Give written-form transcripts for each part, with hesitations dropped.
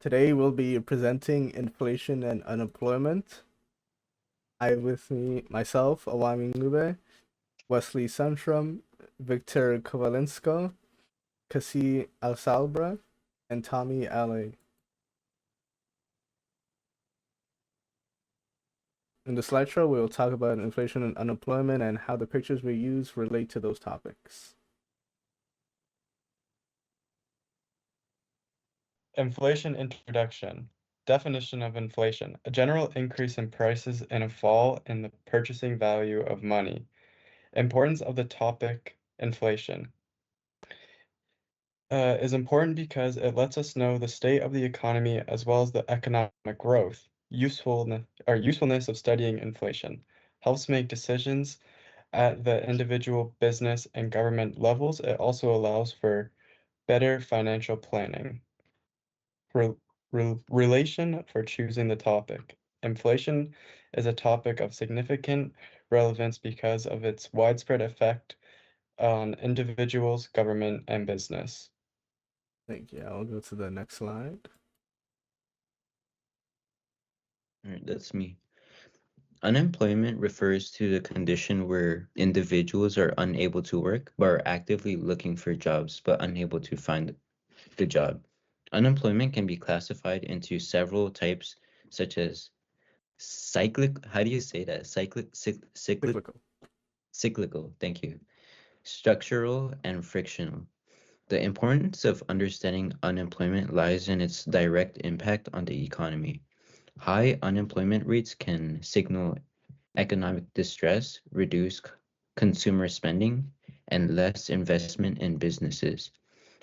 Today we'll be presenting inflation and unemployment. I have with me myself, Awami Ngube, Wesley Sundstrom, Victor Kovalensko, Kasi Alsalbra, and Tommy Ale. In the slideshow, we will talk about inflation and unemployment and how the pictures we use relate to those topics. Inflation introduction. Definition of inflation: a general increase in prices and a fall in the purchasing value of money. Importance of the topic inflation is important because it lets us know the state of the economy as well as the economic growth. Usefulness of studying inflation helps make decisions at the individual business and government levels. It also allows for better financial planning. Relation for choosing the topic. Inflation is a topic of significant relevance because of its widespread effect on individuals, government, and business. Thank you. I'll go to the next slide. All right, that's me. Unemployment refers to the condition where individuals are unable to work but are actively looking for jobs but unable to find the job. Unemployment can be classified into several types, such as how do you say that? Cyclical. Cyclical, thank you. Structural and frictional. The importance of understanding unemployment lies in its direct impact on the economy. High unemployment rates can signal economic distress, reduce consumer spending, and less investment in businesses.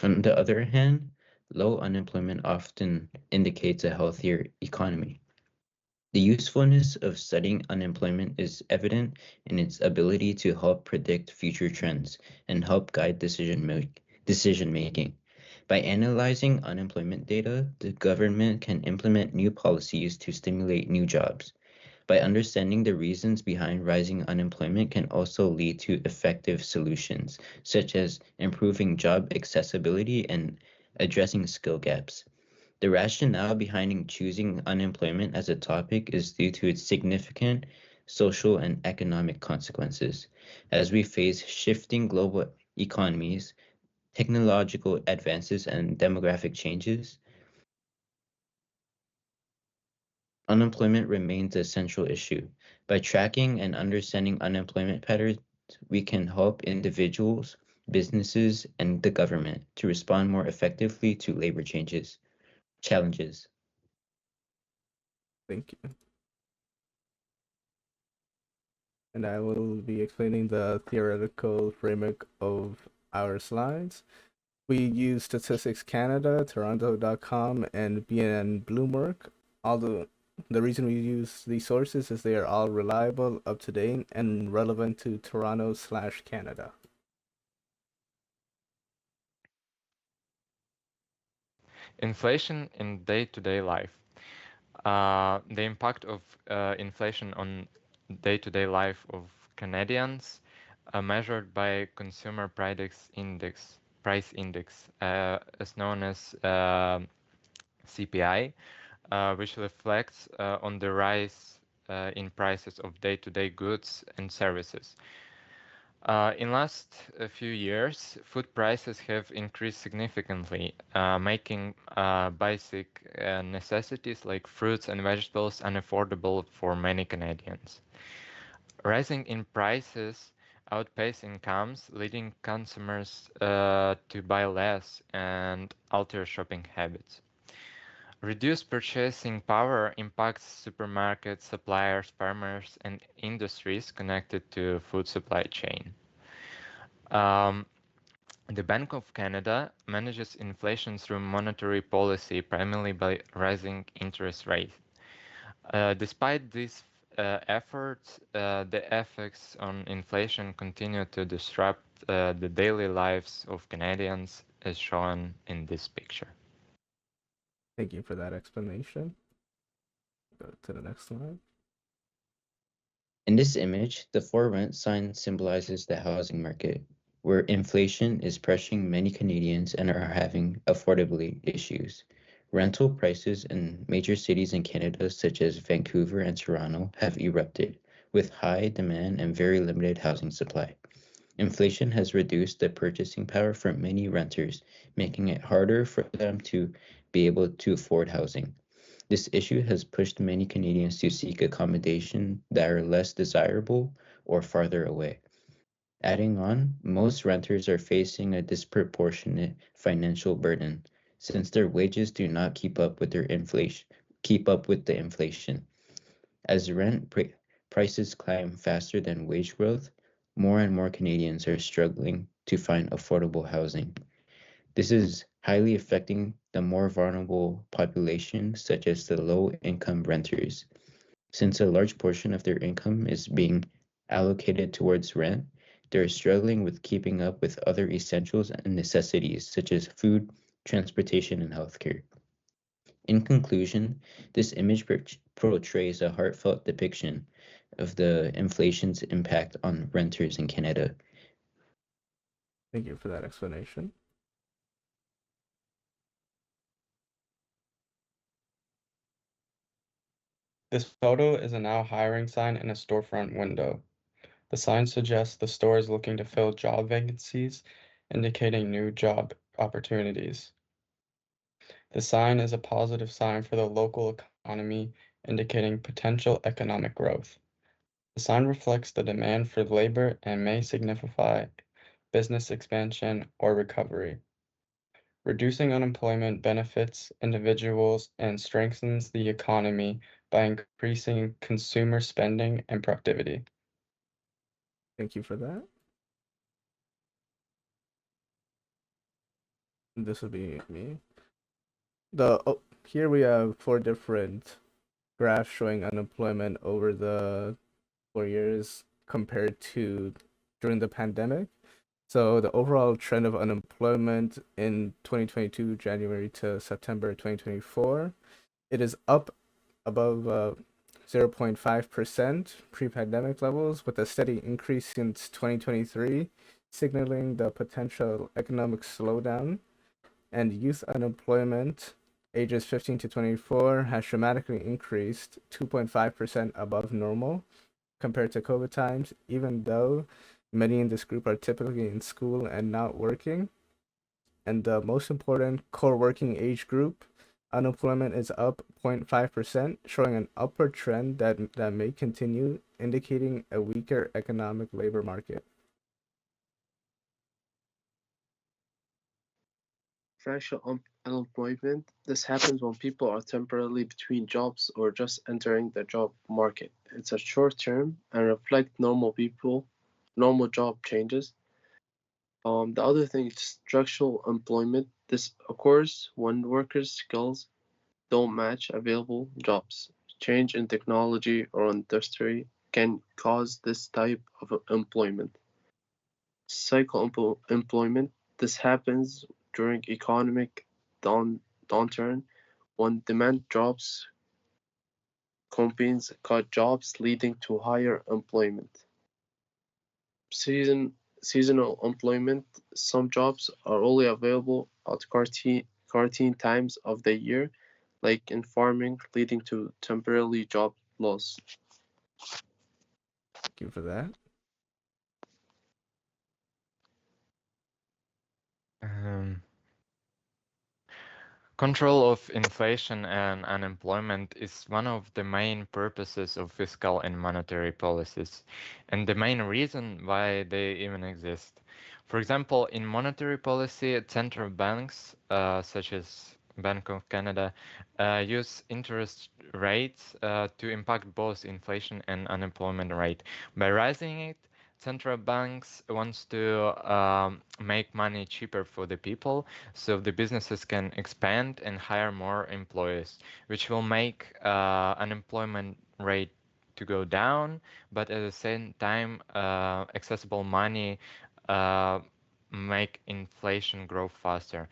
On the other hand, low unemployment often indicates a healthier economy. The usefulness of studying unemployment is evident in its ability to help predict future trends and help guide decision making. By analyzing unemployment data, the government can implement new policies to stimulate new jobs. By understanding the reasons behind rising unemployment can also lead to effective solutions, such as improving job accessibility and addressing skill gaps. The rationale behind choosing unemployment as a topic is due to its significant social and economic consequences. As we face shifting global economies, technological advances, and demographic changes, unemployment remains a central issue. By tracking and understanding unemployment patterns, we can help individuals, businesses, and the government to respond more effectively to labor challenges. Thank you. And I will be explaining the theoretical framework of our slides. We use Statistics Canada, Toronto.com, and BNN Bloomberg. Although the reason we use these sources is they are all reliable, up to date, and relevant to Toronto/Canada. Inflation in day-to-day life. The impact of inflation on day-to-day life of Canadians, measured by Consumer Price Index, as known as CPI, which reflects on the rise in prices of day-to-day goods and services. In last few years, food prices have increased significantly, making basic necessities like fruits and vegetables unaffordable for many Canadians. Rising in prices outpace incomes, leading consumers to buy less and alter shopping habits. Reduced purchasing power impacts supermarkets, suppliers, farmers, and industries connected to food supply chain. The Bank of Canada manages inflation through monetary policy, primarily by raising interest rates. Despite these efforts, the effects on inflation continue to disrupt the daily lives of Canadians, as shown in this picture. Thank you for that explanation. Go to the next slide. In this image, the for rent sign symbolizes the housing market, where inflation is pressuring many Canadians and are having affordability issues. Rental prices in major cities in Canada, such as Vancouver and Toronto, have erupted, with high demand and very limited housing supply. Inflation has reduced the purchasing power for many renters, making it harder for them to be able to afford housing. This issue has pushed many Canadians to seek accommodation that are less desirable or farther away. Adding on, most renters are facing a disproportionate financial burden since their wages do not keep up with the inflation. As prices climb faster than wage growth, more and more Canadians are struggling to find affordable housing. This is highly affecting the more vulnerable population, such as the low-income renters. Since a large portion of their income is being allocated towards rent, they're struggling with keeping up with other essentials and necessities such as food, transportation, and healthcare. In conclusion, this image portrays a heartfelt depiction of the inflation's impact on renters in Canada. Thank you for that explanation. This photo is a now hiring sign in a storefront window. The sign suggests the store is looking to fill job vacancies, indicating new job opportunities. The sign is a positive sign for the local economy, indicating potential economic growth. The sign reflects the demand for labor and may signify business expansion or recovery. Reducing unemployment benefits individuals and strengthens the economy by increasing consumer spending and productivity. Thank you for that. This would be me. Here we have 4 different graphs showing unemployment over the 4 years compared to during the pandemic. So the overall trend of unemployment in 2022 January to September 2024, it is up above 0.5% pre-pandemic levels, with a steady increase since 2023, signaling the potential economic slowdown. And youth unemployment ages 15 to 24 has dramatically increased 2.5% above normal compared to COVID times, even though many in this group are typically in school and not working. And the most important core working age group, unemployment is up 0.5%, showing an upward trend that may continue, indicating a weaker economic labor market. Fractional unemployment. This happens when people are temporarily between jobs or just entering the job market. It's a short term and reflect normal job changes. The other thing is structural employment. This occurs when workers' skills don't match available jobs. Change in technology or industry can cause this type of employment. Cycle employment. This happens during economic downturn when demand drops, companies cut jobs, leading to higher employment. Seasonal employment. Some jobs are only available at quarantine times of the year, like in farming, leading to temporary job loss. Thank you for that. Control of inflation and unemployment is one of the main purposes of fiscal and monetary policies, and the main reason why they even exist. For example, in monetary policy, central banks, such as Bank of Canada, use interest rates to impact both inflation and unemployment rate. By raising it, central banks wants to make money cheaper for the people, so the businesses can expand and hire more employees, which will make unemployment rate to go down, but at the same time, accessible money make inflation grow faster.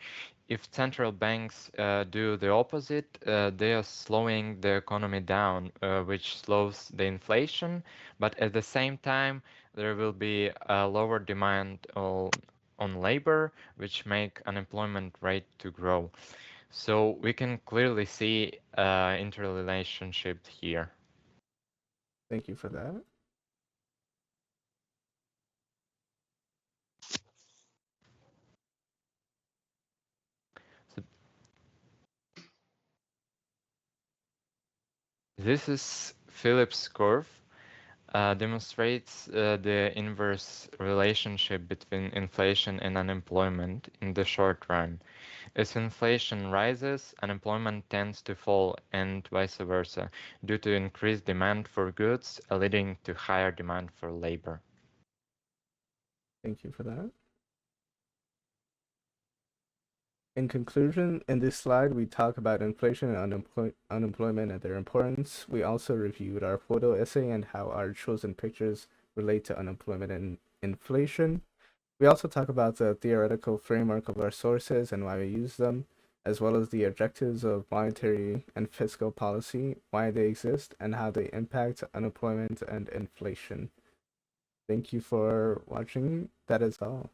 If central banks do the opposite, they are slowing the economy down, which slows the inflation, but at the same time, there will be a lower demand on labor, which make unemployment rate to grow. So we can clearly see interrelationship here. Thank you for that. So this is Phillips curve. Demonstrates the inverse relationship between inflation and unemployment in the short run. As inflation rises, unemployment tends to fall and vice versa, due to increased demand for goods, leading to higher demand for labor. Thank you for that. In conclusion, in this slide, we talk about inflation and unemployment and their importance. We also reviewed our photo essay and how our chosen pictures relate to unemployment and inflation. We also talk about the theoretical framework of our sources and why we use them, as well as the objectives of monetary and fiscal policy, why they exist, and how they impact unemployment and inflation. Thank you for watching. That is all.